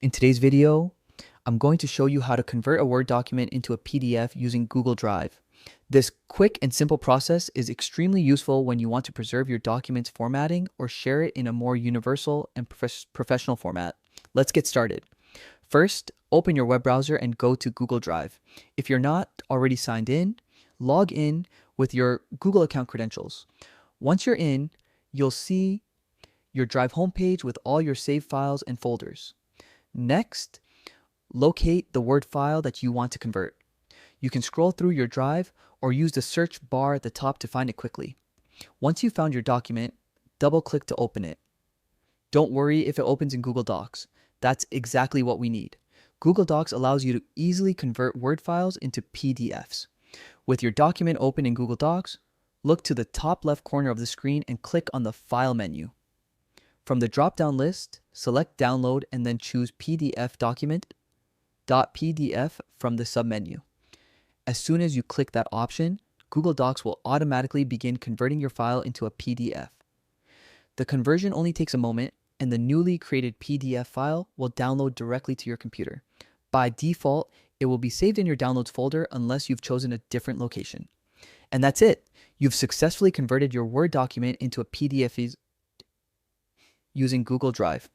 In today's video, I'm going to show you how to convert a Word document into a PDF using Google Drive. This quick and simple process is extremely useful when you want to preserve your document's formatting or share it in a more universal and professional format. Let's get started. First, open your web browser and go to Google Drive. If you're not already signed in, log in with your Google account credentials. Once you're in, you'll see your Drive homepage with all your saved files and folders. Next, locate the Word file that you want to convert. You can scroll through your Drive or use the search bar at the top to find it quickly. Once you've found your document, double-click to open it. Don't worry if it opens in Google Docs. That's exactly what we need. Google Docs allows you to easily convert Word files into PDFs. With your document open in Google Docs, look to the top left corner of the screen and click on the File menu. From the drop-down list, select Download and then choose PDF document.pdf from the submenu. As soon as you click that option, Google Docs will automatically begin converting your file into a PDF. The conversion only takes a moment, and the newly created PDF file will download directly to your computer. By default, it will be saved in your Downloads folder unless you've chosen a different location. And that's it. You've successfully converted your Word document into a PDF using Google Drive.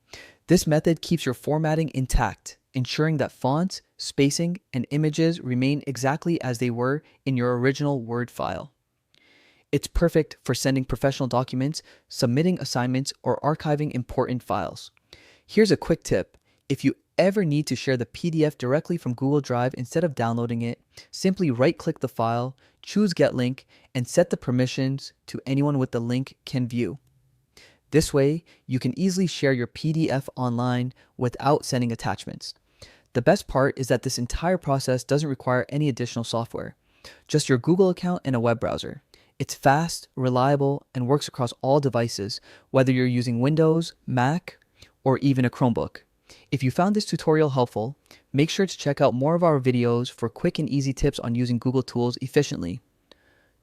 This method keeps your formatting intact, ensuring that fonts, spacing, and images remain exactly as they were in your original Word file. It's perfect for sending professional documents, submitting assignments, or archiving important files. Here's a quick tip. If you ever need to share the PDF directly from Google Drive instead of downloading it, simply right-click the file, choose Get Link, and set the permissions to anyone with the link can view. This way, you can easily share your PDF online without sending attachments. The best part is that this entire process doesn't require any additional software, just your Google account and a web browser. It's fast, reliable, and works across all devices, whether you're using Windows, Mac, or even a Chromebook. If you found this tutorial helpful, make sure to check out more of our videos for quick and easy tips on using Google tools efficiently.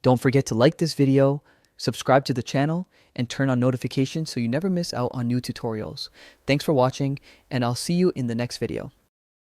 Don't forget to like this video, subscribe to the channel, and turn on notifications so you never miss out on new tutorials. Thanks for watching, and I'll see you in the next video.